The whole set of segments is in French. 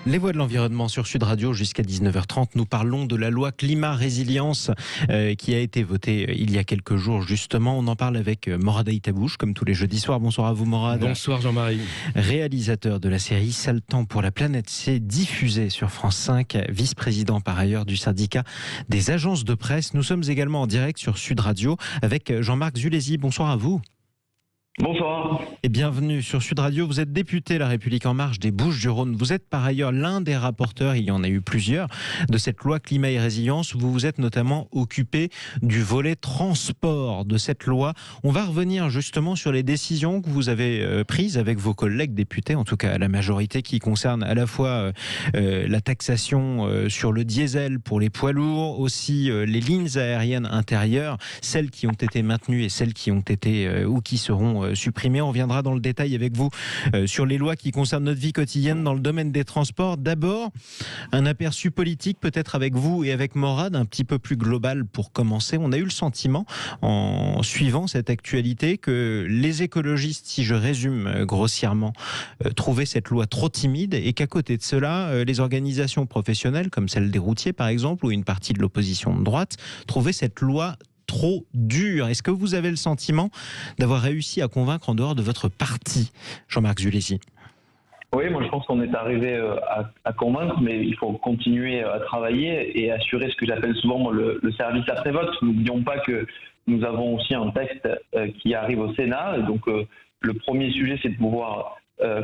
Les voix de l'environnement sur Sud Radio jusqu'à 19h30. Nous parlons de la loi climat résilience qui a été votée il y a quelques jours justement. On en parle avec Morad Aïtabouche comme tous les jeudis soirs. Bonsoir à vous Morad. Bonsoir Jean-Marie. Réalisateur de la série Sale temps pour la planète, c'est diffusé sur France 5, vice-président par ailleurs du syndicat des agences de presse. Nous sommes également en direct sur Sud Radio avec Jean-Marc Zulesi. Bonsoir à vous. Bonsoir. Et bienvenue sur Sud Radio. Vous êtes député La République En Marche des Bouches-du-Rhône. Vous êtes par ailleurs l'un des rapporteurs, il y en a eu plusieurs, de cette loi climat et résilience. Vous vous êtes notamment occupé du volet transport de cette loi. On va revenir justement sur les décisions que vous avez prises avec vos collègues députés, en tout cas la majorité, qui concerne à la fois la taxation sur le diesel pour les poids lourds, aussi les lignes aériennes intérieures, celles qui ont été maintenues et celles qui ont été ou qui seront supprimées. On reviendra dans le détail avec vous sur les lois qui concernent notre vie quotidienne dans le domaine des transports. D'abord, un aperçu politique peut-être avec vous et avec Morad, un petit peu plus global pour commencer. On a eu le sentiment, en suivant cette actualité, que les écologistes, si je résume grossièrement, trouvaient cette loi trop timide et qu'à côté de cela, les organisations professionnelles, comme celle des routiers par exemple, ou une partie de l'opposition de droite, trouvaient cette loi trop dur. Est-ce que vous avez le sentiment d'avoir réussi à convaincre en dehors de votre parti, Jean-Marc Zulesi? Oui, moi je pense qu'on est arrivé à convaincre, mais il faut continuer à travailler et assurer ce que j'appelle souvent moi, le service après-vote. N'oublions pas que nous avons aussi un texte qui arrive au Sénat. Et donc le premier sujet, c'est de pouvoir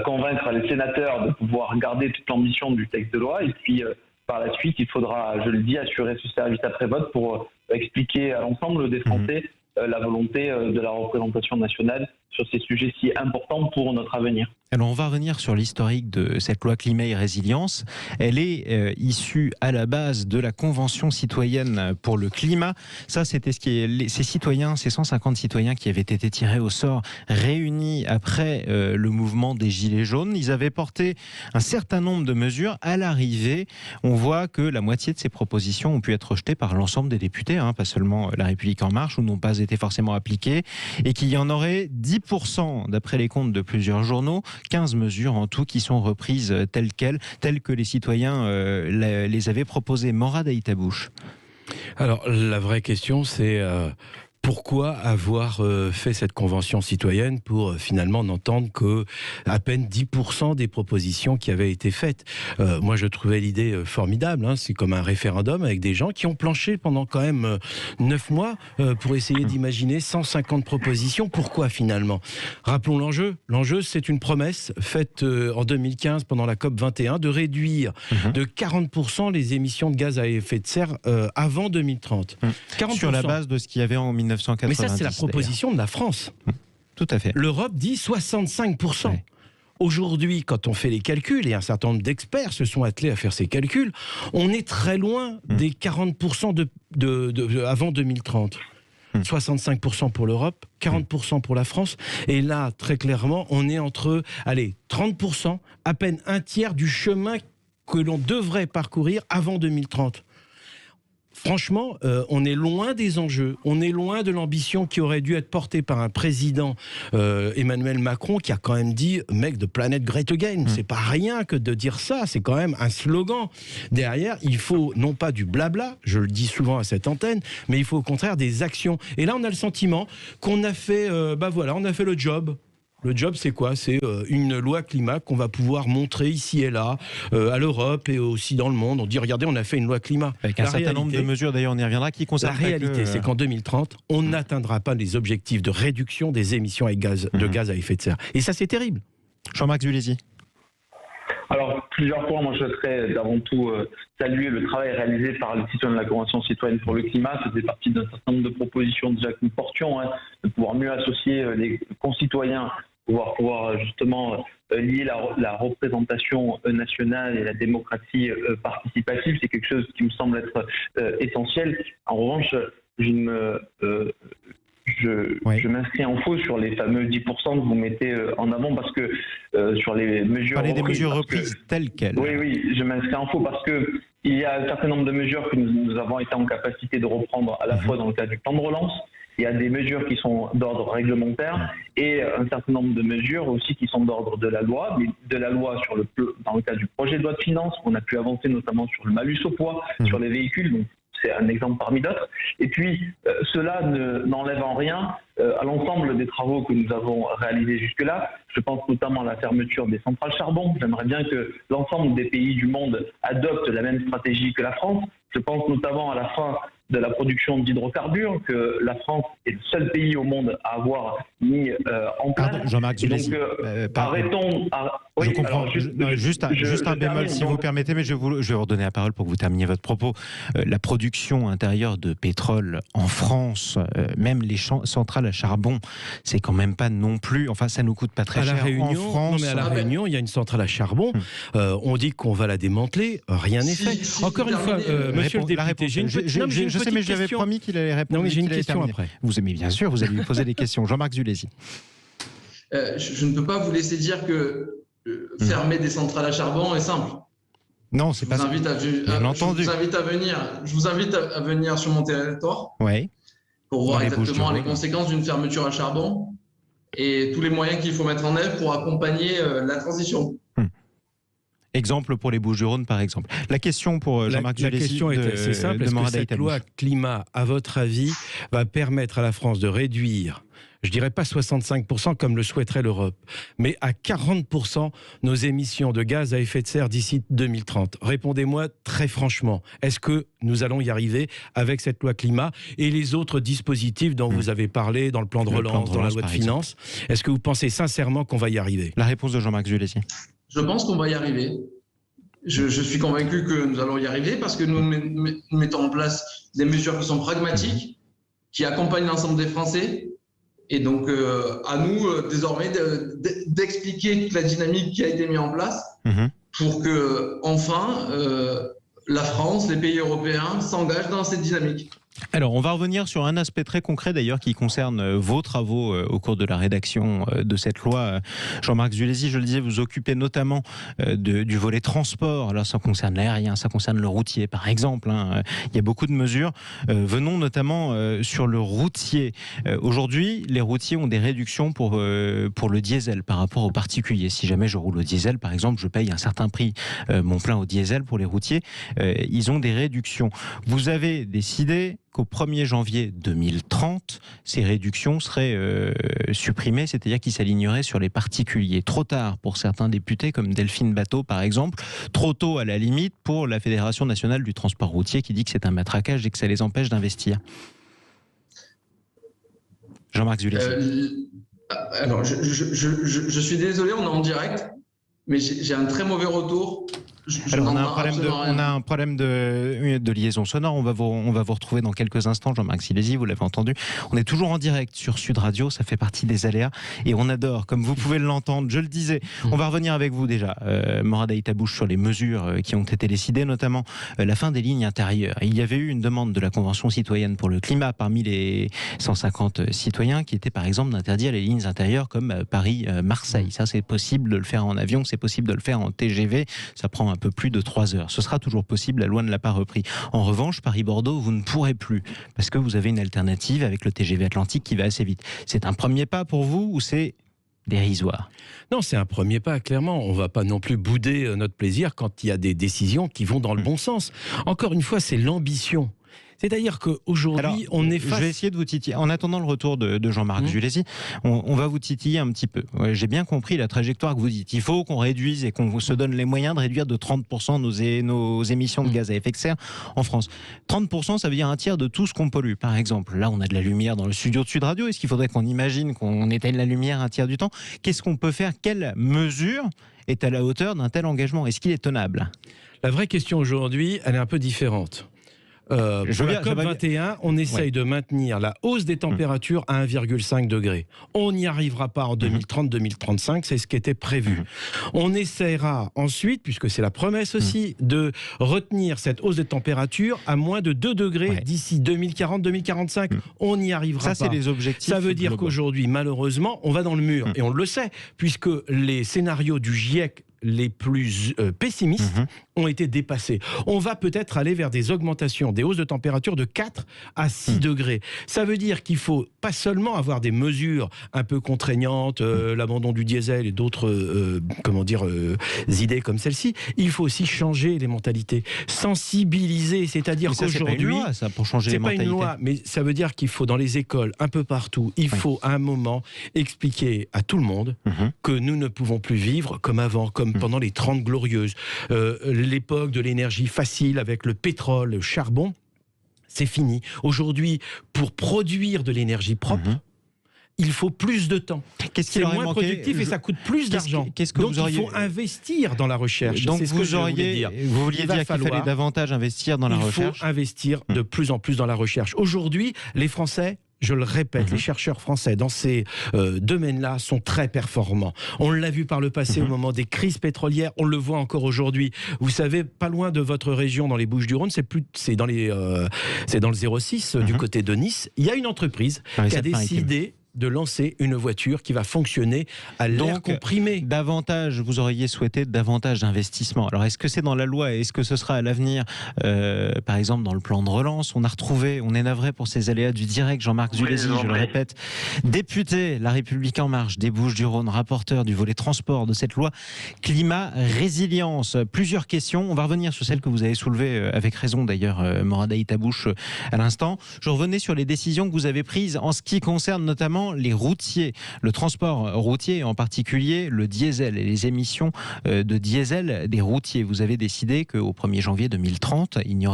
convaincre les sénateurs de pouvoir garder toute l'ambition du texte de loi. Et puis par la suite, il faudra, je le dis, assurer ce service après-vote pour expliquer à l'ensemble des Français la volonté de la représentation nationale sur ces sujets si importants pour notre avenir. Alors on va revenir sur l'historique de cette loi climat et résilience. Elle est issue à la base de la Convention citoyenne pour le climat. Ça, c'était ces citoyens, ces 150 citoyens qui avaient été tirés au sort, réunis après le mouvement des Gilets jaunes. Ils avaient porté un certain nombre de mesures. À l'arrivée, on voit que la moitié de ces propositions ont pu être rejetées par l'ensemble des députés, pas seulement La République En Marche, ou n'ont pas été forcément appliquées, et qu'il y en aurait 10%, d'après les comptes de plusieurs journaux, 15 mesures en tout qui sont reprises telles que les citoyens les avaient proposées. Morad Aïtabouche. Alors, la vraie question, c'est pourquoi avoir fait cette convention citoyenne pour finalement n'entendre que à peine 10% des propositions qui avaient été faites. Moi, je trouvais l'idée formidable. C'est comme un référendum avec des gens qui ont planché pendant quand même 9 mois pour essayer d'imaginer 150 propositions. Pourquoi finalement? Rappelons l'enjeu. L'enjeu, c'est une promesse faite en 2015 pendant la COP 21 de réduire de 40% les émissions de gaz à effet de serre avant 2030. 40%. Sur la base de ce qu'il y avait en 1990. Mais ça, c'est la proposition de la France. Tout à fait. L'Europe dit 65%. Ouais. Aujourd'hui, quand on fait les calculs, et un certain nombre d'experts se sont attelés à faire ces calculs, on est très loin des 40% avant 2030. 65% pour l'Europe, 40% pour la France. Et là, très clairement, on est entre 30%, à peine un tiers du chemin que l'on devrait parcourir avant 2030. Franchement, on est loin des enjeux, on est loin de l'ambition qui aurait dû être portée par un président Emmanuel Macron qui a quand même dit « Make the planet great again ». C'est pas rien que de dire ça, c'est quand même un slogan. Derrière, il faut non pas du blabla, je le dis souvent à cette antenne, mais il faut au contraire des actions. Et là, on a le sentiment qu'on a fait, on a fait le job. Le job, c'est quoi? C'est une loi climat qu'on va pouvoir montrer ici et là, à l'Europe et aussi dans le monde. On dit, regardez, on a fait une loi climat. Avec un certain nombre de mesures, d'ailleurs, on y reviendra, qui concernent. La réalité, c'est qu'en 2030, on n'atteindra pas les objectifs de réduction des émissions de gaz à effet de serre. Et ça, c'est terrible. Jean-Marc Zulesi. Alors, plusieurs points. Moi, je souhaiterais avant tout saluer le travail réalisé par les citoyens de la Convention citoyenne pour le climat. Ça faisait partie d'un certain nombre de propositions déjà que nous portions, de pouvoir mieux associer les concitoyens, pouvoir justement lier la représentation nationale et la démocratie participative. C'est quelque chose qui me semble être essentiel. En revanche, je m'inscris en faux sur les fameux 10% que vous mettez en avant parce que sur les mesures reprises. Des mesures reprises telles quelles. Oui, je m'inscris en faux parce que il y a un certain nombre de mesures que nous avons été en capacité de reprendre à la fois dans le cadre du plan de relance Il y a des mesures qui sont d'ordre réglementaire et un certain nombre de mesures aussi qui sont d'ordre de la loi, mais de la loi dans le cadre du projet de loi de finances. On a pu avancer notamment sur le malus au poids, sur les véhicules. Donc, c'est un exemple parmi d'autres. Et puis, cela n'enlève en rien à l'ensemble des travaux que nous avons réalisés jusque-là. Je pense notamment à la fermeture des centrales charbon. J'aimerais bien que l'ensemble des pays du monde adoptent la même stratégie que la France. Je pense notamment à la fin de la production d'hydrocarbures, que la France est le seul pays au monde à avoir mis en place. Pardon, Jean-Marc Zulesi. Donc, arrêtons... Oui, je comprends. Juste un bémol, si vous permettez, mais je vais vous redonner la parole pour que vous terminiez votre propos. La production intérieure de pétrole en France, même les centrales à charbon, c'est quand même pas non plus... Enfin, ça nous coûte pas très cher en France. Non, mais à La Réunion, il y a une centrale à charbon. On dit qu'on va la démanteler. Rien n'est fait. Encore une fois, monsieur le député, j'ai une je sais, mais j'avais promis qu'il allait répondre. Non, mais j'ai une question après. Vous aimez bien sûr, vous allez lui poser des questions. Jean-Marc Zulesi. Je ne peux pas vous laisser dire que fermer des centrales à charbon est simple. Non, c'est pas ça. Je vous invite à venir sur mon territoire pour voir exactement les conséquences d'une fermeture à charbon et tous les moyens qu'il faut mettre en œuvre pour accompagner la transition. Exemple pour les Bouches-du-Rhône, par exemple. La question pour Jean-Marc Zulesi. La question est assez simple. Est-ce que cette loi climat, à votre avis, va permettre à la France de réduire, je dirais pas 65% comme le souhaiterait l'Europe, mais à 40% nos émissions de gaz à effet de serre d'ici 2030? Répondez-moi très franchement. Est-ce que nous allons y arriver avec cette loi climat et les autres dispositifs dont vous avez parlé dans le plan de relance, dans la loi de finances? Est-ce que vous pensez sincèrement qu'on va y arriver? La réponse de Jean-Marc Zulesi. Je pense qu'on va y arriver. Je suis convaincu que nous allons y arriver parce que nous mettons en place des mesures qui sont pragmatiques, qui accompagnent l'ensemble des Français. Et donc, à nous, désormais, d'expliquer toute la dynamique qui a été mise en place pour que, enfin, la France, les pays européens s'engagent dans cette dynamique. Alors, on va revenir sur un aspect très concret d'ailleurs qui concerne vos travaux au cours de la rédaction de cette loi. Jean-Marc Zulesi, je le disais, vous occupez notamment du volet transport. Alors, ça concerne l'aérien, ça concerne le routier, par exemple. Il y a beaucoup de mesures. Venons notamment sur le routier. Aujourd'hui, les routiers ont des réductions pour le diesel par rapport aux particuliers. Si jamais je roule au diesel, par exemple, je paye un certain prix mon plein au diesel pour les routiers. Ils ont des réductions. Vous avez décidé qu'au 1er janvier 2030, ces réductions seraient supprimées, c'est-à-dire qu'ils s'aligneraient sur les particuliers. Trop tard pour certains députés, comme Delphine Batho par exemple, trop tôt à la limite pour la Fédération nationale du transport routier qui dit que c'est un matraquage et que ça les empêche d'investir. Jean-Marc Zulesi. Alors, je suis désolé, on est en direct, mais j'ai un très mauvais retour. Alors, on a un problème de liaison sonore. On va vous retrouver dans quelques instants. Jean-Marc Zulesi, vous l'avez entendu. On est toujours en direct sur Sud Radio. Ça fait partie des aléas. Et on adore, comme vous pouvez l'entendre, je le disais. On va revenir avec vous déjà, Morad Aïtabouche, sur les mesures qui ont été décidées, notamment la fin des lignes intérieures. Il y avait eu une demande de la Convention citoyenne pour le climat parmi les 150 citoyens qui était par exemple d'interdire les lignes intérieures comme Paris-Marseille. Ça, c'est possible de le faire en avion, c'est possible de le faire en TGV. Ça prend un peu plus de 3 heures. Ce sera toujours possible, la loi ne l'a pas repris. En revanche, Paris-Bordeaux, vous ne pourrez plus, parce que vous avez une alternative avec le TGV Atlantique qui va assez vite. C'est un premier pas pour vous ou c'est dérisoire? Non, c'est un premier pas, clairement. On ne va pas non plus bouder notre plaisir quand il y a des décisions qui vont dans le bon sens. Encore une fois, c'est l'ambition. C'est-à-dire qu'aujourd'hui, on est face... Je vais essayer de vous titiller. En attendant le retour de Jean-Marc Zulesi, on va vous titiller un petit peu. J'ai bien compris la trajectoire que vous dites. Il faut qu'on réduise et qu'on se donne les moyens de réduire de 30% nos émissions de gaz à effet de serre en France. 30%, ça veut dire un tiers de tout ce qu'on pollue. Par exemple, là, on a de la lumière dans le studio de Sud Radio. Est-ce qu'il faudrait qu'on imagine qu'on éteigne la lumière un tiers du temps? Qu'est-ce qu'on peut faire? Quelle mesure est à la hauteur d'un tel engagement? Est-ce qu'il est tenable? La vraie question aujourd'hui, elle est un peu différente. Pour la COP21, on essaye de maintenir la hausse des températures à 1,5 degré. On n'y arrivera pas en 2030-2035, c'est ce qui était prévu. On essaiera ensuite, puisque c'est la promesse aussi, de retenir cette hausse des températures à moins de 2 degrés d'ici 2040-2045. On n'y arrivera pas. Ça, c'est les objectifs. Ça veut dire qu'aujourd'hui, malheureusement, on va dans le mur. Et on le sait, puisque les scénarios du GIEC les plus pessimistes ont été dépassés. On va peut-être aller vers des augmentations, des hausses de température de 4 à 6 degrés. Ça veut dire qu'il faut pas seulement avoir des mesures un peu contraignantes, l'abandon du diesel et d'autres idées comme celle-ci. Il faut aussi changer les mentalités, sensibiliser, c'est-à-dire qu'aujourd'hui, c'est pas une loi, ça, pour changer les mentalités. C'est pas une loi, mais ça veut dire qu'il faut dans les écoles, un peu partout, il faut à un moment expliquer à tout le monde que nous ne pouvons plus vivre comme avant, comme pendant les 30 glorieuses. L'époque de l'énergie facile avec le pétrole, le charbon, c'est fini. Aujourd'hui, pour produire de l'énergie propre, il faut plus de temps. C'est moins productif et ça coûte plus d'argent. Donc il faut investir dans la recherche. Donc vous vouliez dire qu'il fallait davantage investir dans la recherche. Il faut investir de plus en plus dans la recherche. Aujourd'hui, les Français, je le répète, les chercheurs français dans ces domaines-là sont très performants. On l'a vu par le passé au moment des crises pétrolières, on le voit encore aujourd'hui. Vous savez, pas loin de votre région, dans les Bouches-du-Rhône, c'est dans le 06 du côté de Nice, il y a une entreprise qui a décidé de lancer une voiture qui va fonctionner à l'air comprimé. Vous auriez souhaité davantage d'investissement. Alors, est-ce que c'est dans la loi et est-ce que ce sera à l'avenir, par exemple, dans le plan de relance? On est navré pour ces aléas du direct. Jean-Marc Zulesi, je le répète, député La République En Marche des Bouches-du-Rhône, rapporteur du volet transport de cette loi climat résilience. Plusieurs questions. On va revenir sur celles que vous avez soulevées, avec raison d'ailleurs, Morad Aytabouche, à l'instant. Je revenais sur les décisions que vous avez prises en ce qui concerne notamment les routiers, le transport routier, en particulier le diesel et les émissions de diesel des routiers. Vous avez décidé qu'au 1er janvier 2030, il y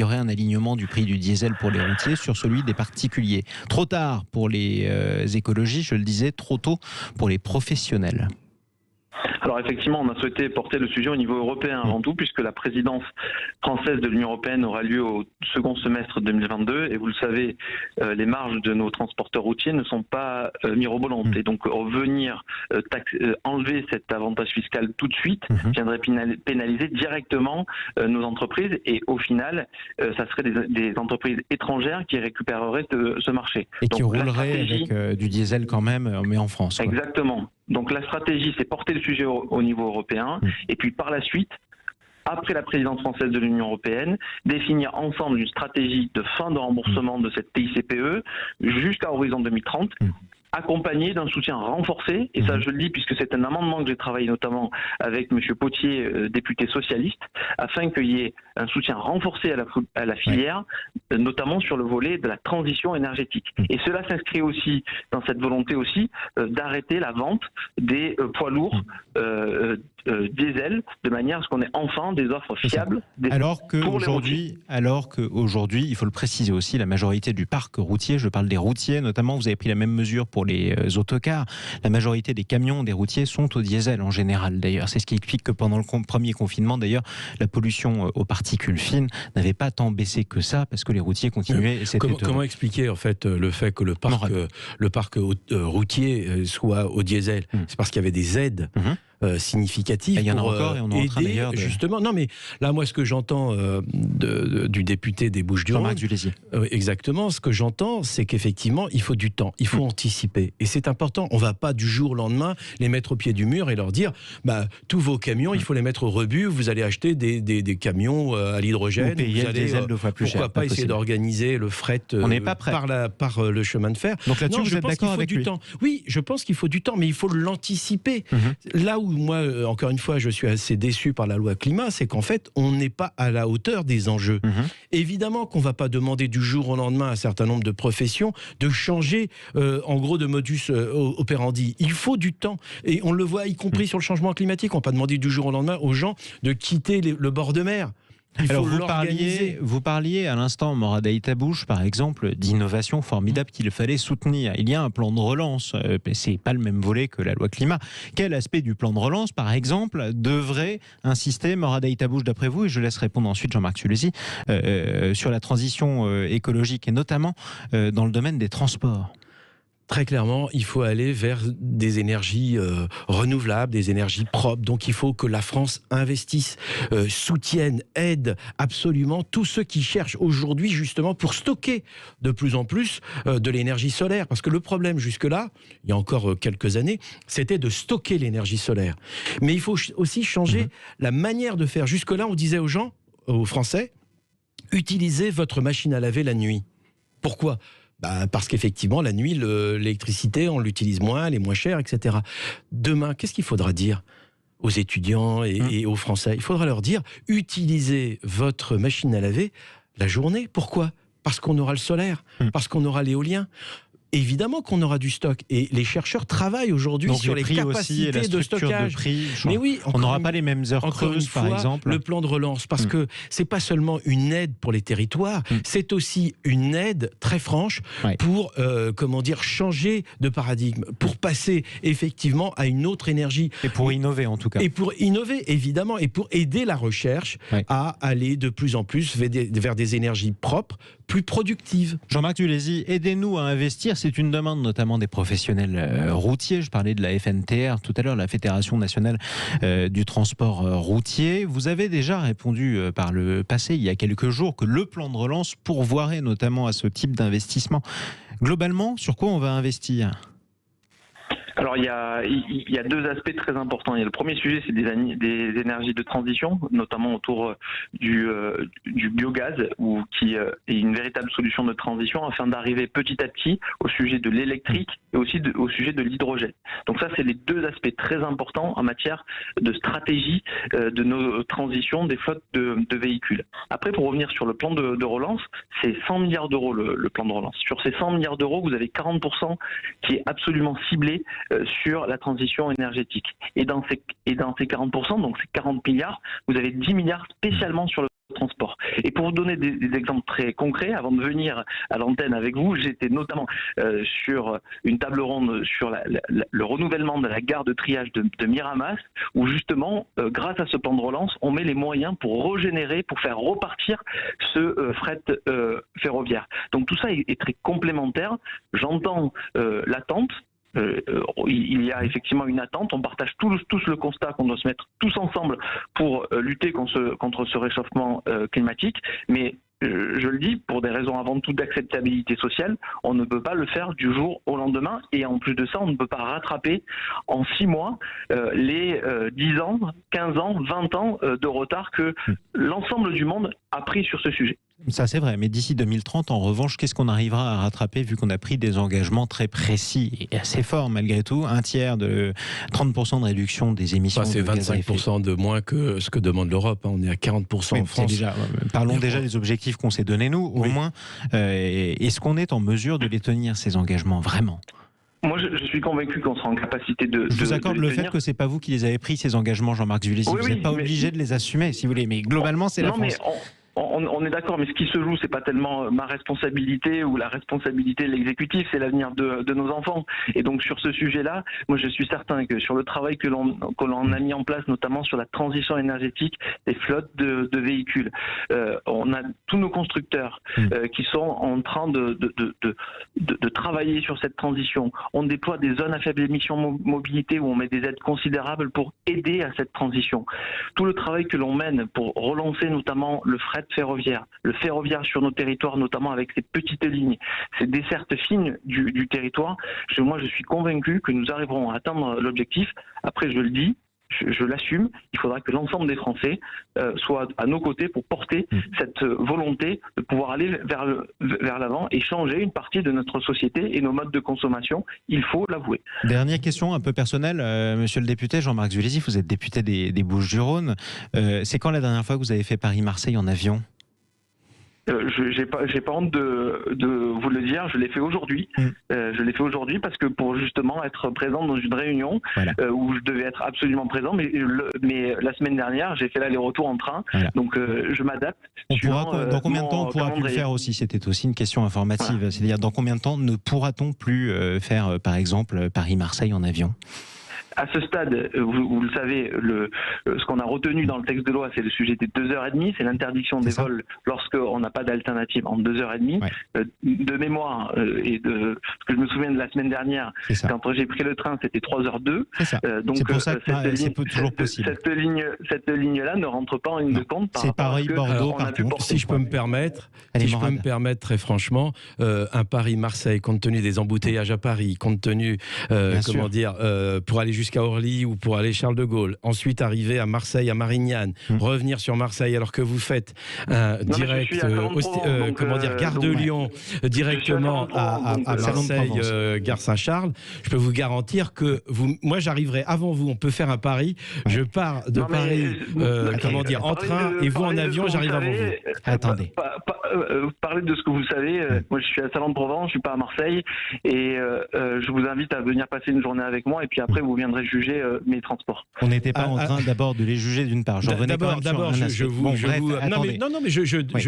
aurait un alignement du prix du diesel pour les routiers sur celui des particuliers. Trop tard pour les écologistes, je le disais, trop tôt pour les professionnels. Alors effectivement, on a souhaité porter le sujet au niveau européen avant tout, puisque la présidence française de l'Union européenne aura lieu au second semestre 2022. Et vous le savez, les marges de nos transporteurs routiers ne sont pas mirobolantes. Et donc venir enlever cet avantage fiscal tout de suite viendrait pénaliser directement nos entreprises. Et au final, ça serait des entreprises étrangères qui récupéreraient ce marché. Et qui rouleraient avec du diesel quand même, mais en France. Quoi. Exactement. Donc la stratégie, c'est porter le sujet au niveau européen, et puis par la suite, après la présidence française de l'Union européenne, définir ensemble une stratégie de fin de remboursement de cette TICPE jusqu'à horizon 2030, accompagné d'un soutien renforcé, et ça je le dis puisque c'est un amendement que j'ai travaillé notamment avec M. Potier, député socialiste, afin qu'il y ait un soutien renforcé à la filière, notamment sur le volet de la transition énergétique. Et cela s'inscrit aussi dans cette volonté aussi d'arrêter la vente des poids lourds diesel, de manière à ce qu'on ait enfin des offres fiables. Alors qu'aujourd'hui, il faut le préciser aussi, la majorité du parc routier, je parle des routiers notamment, vous avez pris la même mesure pour les autocars, la majorité des camions des routiers sont au diesel en général d'ailleurs. C'est ce qui explique que pendant le premier confinement d'ailleurs, la pollution aux particules fines n'avait pas tant baissé que ça, parce que les routiers continuaient. Et comment expliquer en fait le fait que le parc routier soit au diesel? C'est parce qu'il y avait des aides significatif. Il y en a encore et on est en train d'ailleurs de... Justement, non mais là moi ce que j'entends du député des Bouches-du-Rhône, Jean-Marc Zulesi. Exactement, ce que j'entends c'est qu'effectivement il faut du temps, il faut anticiper et c'est important. On va pas du jour au lendemain les mettre au pied du mur et leur dire bah tous vos camions il faut les mettre au rebut, vous allez acheter des camions à l'hydrogène, vous allez pourquoi pas essayer d'organiser le fret par le chemin de fer. Donc là-dessus vous êtes d'accord avec lui? Oui, je pense qu'il faut du temps, mais il faut l'anticiper. Là où moi, encore une fois, je suis assez déçu par la loi climat, c'est qu'en fait, on n'est pas à la hauteur des enjeux. Évidemment qu'on ne va pas demander du jour au lendemain à un certain nombre de professions de changer, en gros, de modus operandi. Il faut du temps. Et on le voit, y compris sur le changement climatique. On ne va pas demander du jour au lendemain aux gens de quitter le bord de mer. Alors vous parliez à l'instant, Morad Aytabouche, par exemple, d'innovation formidable qu'il fallait soutenir. Il y a un plan de relance, c'est pas le même volet que la loi climat. Quel aspect du plan de relance, par exemple, devrait insister, Morad Aytabouche, d'après vous, et je laisse répondre ensuite Jean-Marc Zulesi, sur la transition écologique et notamment dans le domaine des transports? Très clairement, il faut aller vers des énergies renouvelables, des énergies propres. Donc il faut que la France investisse, soutienne, aide absolument tous ceux qui cherchent aujourd'hui justement pour stocker de plus en plus de l'énergie solaire. Parce que le problème jusque-là, il y a encore quelques années, c'était de stocker l'énergie solaire. Mais il faut aussi changer la manière de faire. Jusque-là, on disait aux gens, aux Français, utilisez votre machine à laver la nuit. Pourquoi ? Parce qu'effectivement, la nuit, l'électricité, on l'utilise moins, elle est moins chère, etc. Demain, qu'est-ce qu'il faudra dire aux étudiants et aux Français? Il faudra leur dire, utilisez votre machine à laver la journée. Pourquoi? Parce qu'on aura le solaire, parce qu'on aura l'éolien. Évidemment qu'on aura du stock. Et les chercheurs travaillent aujourd'hui sur les capacités de stockage. De prix, mais oui, on n'aura pas les mêmes heures creuses, par exemple. Le plan de relance, parce que c'est pas seulement une aide pour les territoires, c'est aussi une aide très franche pour, changer de paradigme, pour passer effectivement à une autre énergie. Et pour innover, en tout cas. Et pour innover, évidemment, et pour aider la recherche à aller de plus en plus vers des énergies propres, plus productives. Jean-Marc Dulézy, aidez-nous à investir. C'est une demande notamment des professionnels routiers. Je parlais de la FNTR tout à l'heure, la Fédération nationale du transport routier. Vous avez déjà répondu par le passé, il y a quelques jours, que le plan de relance pourvoirait notamment à ce type d'investissement. Globalement, sur quoi on va investir ? Alors il y a deux aspects très importants. Il y a le premier sujet, c'est des énergies de transition, notamment autour du biogaz, qui est une véritable solution de transition, afin d'arriver petit à petit au sujet de l'électrique et aussi au sujet de l'hydrogène. Donc ça, c'est les deux aspects très importants en matière de stratégie de nos transitions des flottes de véhicules. Après, pour revenir sur le plan de relance, c'est 100 milliards d'euros le plan de relance. Sur ces 100 milliards d'euros, vous avez 40% qui est absolument ciblé sur la transition énergétique. Et dans ces 40%, donc ces 40 milliards, vous avez 10 milliards spécialement sur le transport. Et pour vous donner des exemples très concrets, avant de venir à l'antenne avec vous, j'étais notamment sur une table ronde sur le renouvellement de la gare de triage de Miramas, où justement, grâce à ce plan de relance, on met les moyens pour régénérer, pour faire repartir ce fret ferroviaire. Donc tout ça est très complémentaire. J'entends l'attente. Il y a effectivement une attente, on partage tous le constat qu'on doit se mettre tous ensemble pour lutter contre ce réchauffement climatique, mais je le dis, pour des raisons avant tout d'acceptabilité sociale, on ne peut pas le faire du jour au lendemain, et en plus de ça, on ne peut pas rattraper en 6 mois les 10 ans, 15 ans, 20 ans de retard que l'ensemble du monde a pris sur ce sujet. Ça c'est vrai, mais d'ici 2030, en revanche, qu'est-ce qu'on arrivera à rattraper vu qu'on a pris des engagements très précis et assez forts malgré tout, 30% de réduction des émissions c'est de gaz à effet. 25% de moins que ce que demande l'Europe, on est à 40% en France. Parlons déjà des objectifs qu'on s'est donnés nous, au moins. Est-ce qu'on est en mesure de les tenir, ces engagements, vraiment ? Moi, je suis convaincu qu'on sera en capacité de. Je vous accorde le fait que c'est pas vous qui les avez pris, ces engagements, Jean-Marc Dulézy. Vous n'êtes pas obligé de les assumer, si vous voulez. Mais globalement, c'est la France. On est d'accord, mais ce qui se joue, c'est pas tellement ma responsabilité ou la responsabilité de l'exécutif, c'est l'avenir de nos enfants. Et donc sur ce sujet-là, moi je suis certain que sur le travail que l'on a mis en place, notamment sur la transition énergétique des flottes de véhicules, on a tous nos constructeurs qui sont en train de travailler sur cette transition. On déploie des zones à faible émission mobilité où on met des aides considérables pour aider à cette transition. Tout le travail que l'on mène pour relancer notamment le fret ferroviaire, le ferroviaire sur nos territoires, notamment avec ces petites lignes, ces dessertes fines du territoire, moi je suis convaincu que nous arriverons à atteindre l'objectif. Après, je le dis, je l'assume, il faudra que l'ensemble des Français soient à nos côtés pour porter cette volonté de pouvoir aller vers l'avant et changer une partie de notre société et nos modes de consommation, il faut l'avouer. Dernière question un peu personnelle, monsieur le député Jean-Marc Dulézy, vous êtes député des Bouches-du-Rhône. C'est quand la dernière fois que vous avez fait Paris-Marseille en avion ? J'ai pas honte de vous le dire, je l'ai fait aujourd'hui. Je l'ai fait aujourd'hui parce que pour justement être présent dans une réunion où je devais être absolument présent, mais la semaine dernière j'ai fait l'aller-retour en train, donc je m'adapte. Dans combien de temps on pourra plus le faire aussi? C'était aussi une question informative, c'est-à-dire dans combien de temps ne pourra-t-on plus faire par exemple Paris-Marseille en avion? À ce stade, vous le savez, ce qu'on a retenu dans le texte de loi, c'est le sujet des 2h30, c'est l'interdiction des vols lorsqu'on n'a pas d'alternative en 2h30. Ouais. De mémoire, et de ce que je me souviens de la semaine dernière, quand j'ai pris le train, c'était 3h02. Donc c'est pour ça que c'est toujours possible. Cette ligne-là ne rentre pas en ligne de compte. C'est pareil Bordeaux, par contre. Si je peux me permettre, très franchement, un Paris-Marseille, compte tenu des embouteillages à Paris, compte tenu, pour aller jusqu'à Orly ou pour aller Charles de Gaulle, ensuite arriver à Marseille, à Marignane, revenir sur Marseille alors que vous faites un direct, gare de Lyon, directement à Marseille, gare Saint-Charles, je peux vous garantir que moi j'arriverai avant vous, on peut faire un pari, je pars de Paris, en train, et vous en avion, j'arrive avant vous. Attendez. Parlez de ce que vous savez, moi je suis à Salon de Provence, je suis pas à Marseille, et je vous invite à venir passer une journée avec moi, et puis après vous viendrez juger mes transports. On n'était pas en train d'abord de les juger d'une part. Je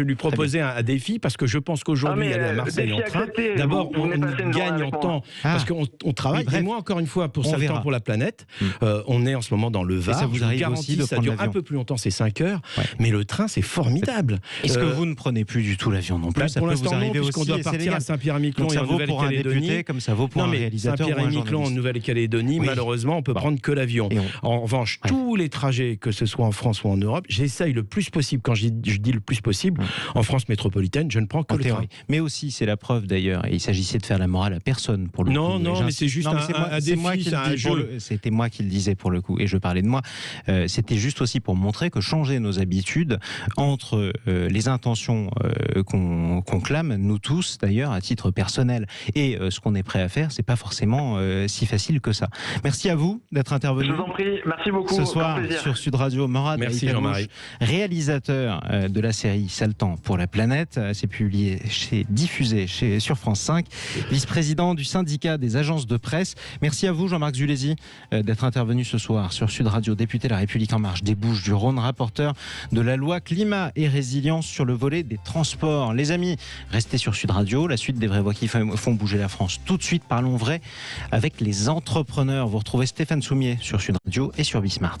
lui proposais un défi parce que je pense qu'aujourd'hui aller à Marseille en train, d'abord on gagne en temps parce qu'on travaille. Et moi encore une fois pour ça, temps pour la planète, on est en ce moment dans le Var. Ça vous arrive aussi de ça dure un peu plus longtemps, c'est 5 heures, mais le train c'est formidable. Est-ce que vous ne prenez plus du tout l'avion non plus? Ça peut vous arriver aussi. On doit partir à Saint-Pierre-et-Miquelon et en Nouvelle-Calédonie. Comme ça vaut pour un réalisateur. Saint-Pierre-et-Miquelon en Nouvelle-Calédonie, malheureusement, on peut prendre que l'avion. En revanche, tous les trajets, que ce soit en France ou en Europe, j'essaye le plus possible. Quand je dis le plus possible, en France métropolitaine, je ne prends que le train. Mais aussi, c'est la preuve d'ailleurs, et il s'agissait de faire la morale à personne pour le coup. Non, mais c'est juste un défi, c'est un jeu. C'était moi qui le disais pour le coup, et je parlais de moi. C'était juste aussi pour montrer que changer nos habitudes entre les intentions qu'on clame, nous tous d'ailleurs, à titre personnel, et ce qu'on est prêt à faire, c'est pas forcément si facile que ça. Merci à vous d'être intervenu. Je vous en prie, merci beaucoup. Ce soir sur Sud Radio, Morad. Merci Jean-Marie. Réalisateur de la série Sale temps pour la planète, c'est diffusé sur France 5, vice-président du syndicat des agences de presse. Merci à vous Jean-Marc Zulesi d'être intervenu ce soir sur Sud Radio, député La République En Marche des Bouches-du-Rhône, rapporteur de la loi climat et résilience sur le volet des transports. Les amis, restez sur Sud Radio, la suite des vraies voix qui font bouger la France. Tout de suite, parlons vrai avec les entrepreneurs. Vous retrouvez Stéphane Soumier sur Sud Radio et sur Bismart.